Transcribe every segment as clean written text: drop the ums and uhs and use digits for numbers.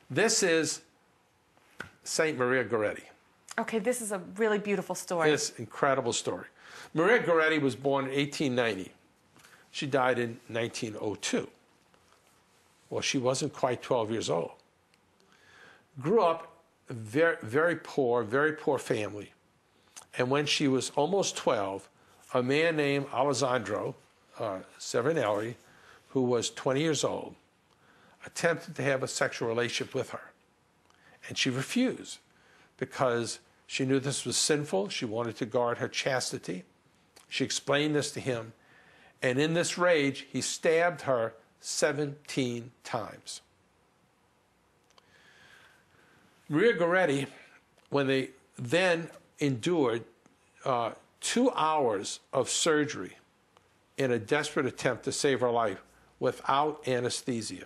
This is Saint Maria Goretti. Okay, this is a really beautiful story. This incredible story. Maria Goretti was born in 1890. She died in 1902. Well, she wasn't quite 12 years old. Grew up very poor family. And when she was almost 12, a man named Alessandro Severinelli, who was 20 years old, attempted to have a sexual relationship with her. And she refused because she knew this was sinful. She wanted to guard her chastity. She explained this to him. And in this rage, he stabbed her 17 times. Maria Goretti, when they then endured 2 hours of surgery in a desperate attempt to save her life without anesthesia.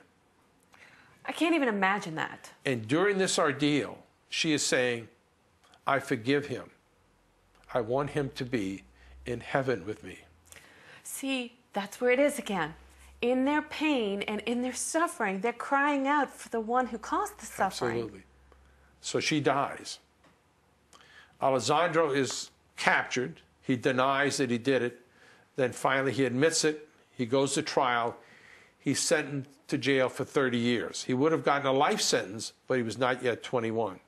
I can't even imagine that. And during this ordeal, she is saying, I forgive him. I want him to be in heaven with me. See, that's where it is again. In their pain and in their suffering, they're crying out for the one who caused the suffering. Absolutely. So she dies. Alessandro is captured. He denies that he did it. Then finally he admits it. He goes to trial. He's sentenced to jail for 30 years. He would have gotten a life sentence, but he was not yet 21.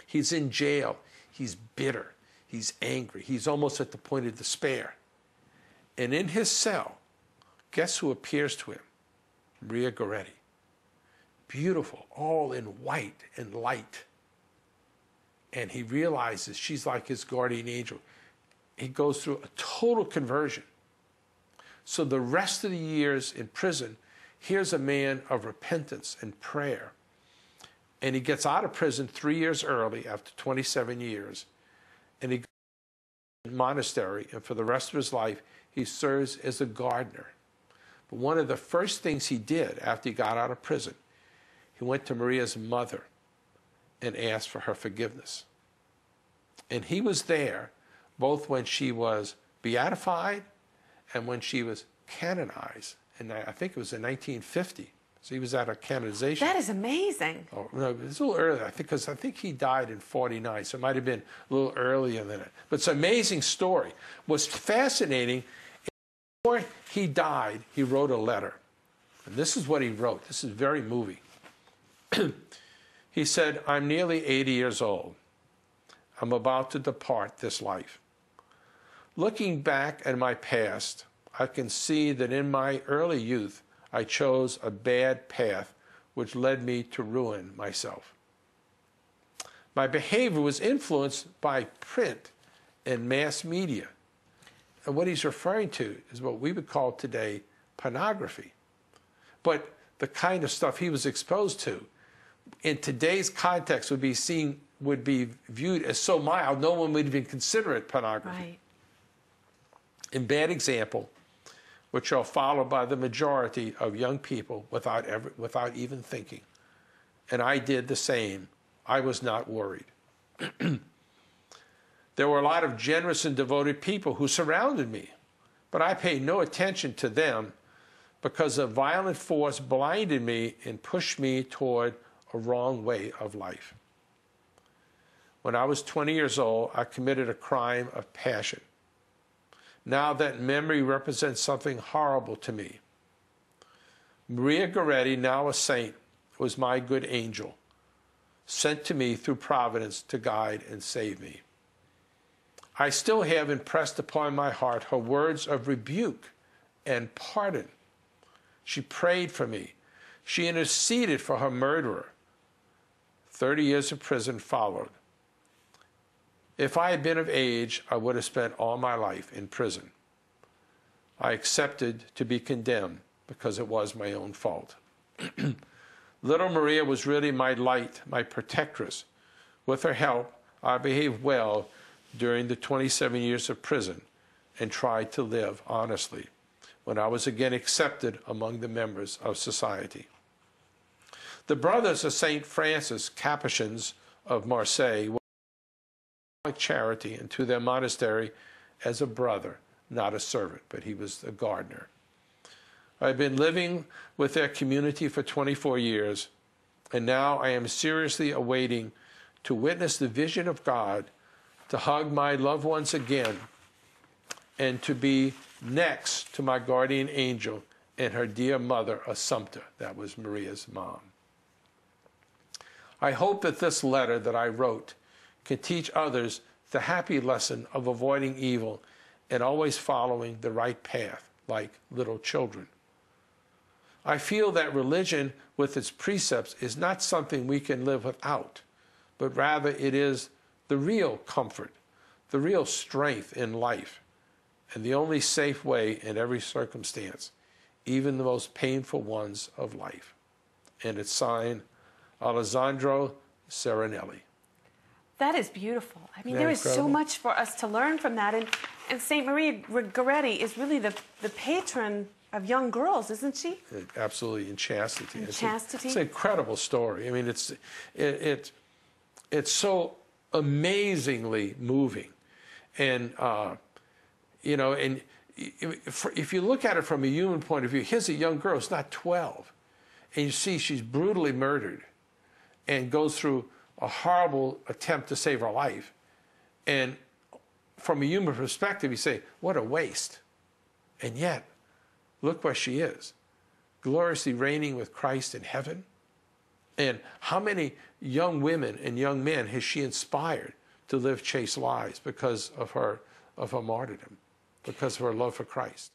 He's in jail. He's bitter. He's angry. He's almost at the point of despair. And in his cell, guess who appears to him? Maria Goretti. Beautiful, all in white and light. And he realizes she's like his guardian angel. He goes through a total conversion. So the rest of the years in prison, here's a man of repentance and prayer. And he gets out of prison 3 years early after 27 years. And he goes to a monastery, and for the rest of his life, he serves as a gardener. But one of the first things he did after he got out of prison, he went to Maria's mother and asked for her forgiveness. And he was there both when she was beatified and when she was canonized. And I think it was in 1950. So he was at a canonization. That is amazing. Oh, no, it was a little earlier, because I think he died in 49, so it might have been a little earlier than it. But it's an amazing story. What's fascinating, before he died, he wrote a letter. And this is what he wrote. This is very moving. He said, I'm nearly 80 years old. I'm about to depart this life. Looking back at my past, I can see that in my early youth, I chose a bad path which led me to ruin myself. My behavior was influenced by print and mass media. And what he's referring to is what we would call today pornography. But the kind of stuff he was exposed to in today's context would be viewed as so mild, no one would even consider it pornography. Right. In bad example, which are followed by the majority of young people without even thinking. And I did the same. I was not worried. There were a lot of generous and devoted people who surrounded me, but I paid no attention to them because a violent force blinded me and pushed me toward a wrong way of life. When I was 20 years old, I committed a crime of passion. Now that memory represents something horrible to me. Maria Goretti, now a saint, was my good angel, sent to me through providence to guide and save me. I still have impressed upon my heart her words of rebuke and pardon. She prayed for me. She interceded for her murderer. 30 years of prison followed. If I had been of age, I would have spent all my life in prison. I accepted to be condemned because it was my own fault. Little Maria was really my light, my protectress. With her help, I behaved well during the 27 years of prison and tried to live honestly when I was again accepted among the members of society. The brothers of St. Francis, Capuchins of Marseille, were charity into their monastery as a brother, not a servant, but he was a gardener. I've been living with their community for 24 years, And now I am seriously awaiting to witness the vision of God, to hug my loved ones again, and to be next to my guardian angel and her dear mother, Assumpta. That was Maria's mom. I hope that this letter that I wrote can teach others the happy lesson of avoiding evil and always following the right path, like little children. I feel that religion with its precepts is not something we can live without, but rather it is the real comfort, the real strength in life, and the only safe way in every circumstance, even the most painful ones of life. And it's signed, Alessandro Serenelli. That is beautiful. I mean, Isn't that there is so incredible? much for us to learn from that. And St. Maria Goretti is really the patron of young girls, isn't she? Absolutely, in chastity. Chastity. It's an incredible story. I mean, it's so amazingly moving, and you know, and if you look at it from a human point of view, here's a young girl, it's not 12, and you see she's brutally murdered, and goes through a horrible attempt to save her life, and from a human perspective, you say, what a waste, and yet. Look where she is, gloriously reigning with Christ in heaven. And how many young women and young men has she inspired to live chaste lives because of her martyrdom, because of her love for Christ?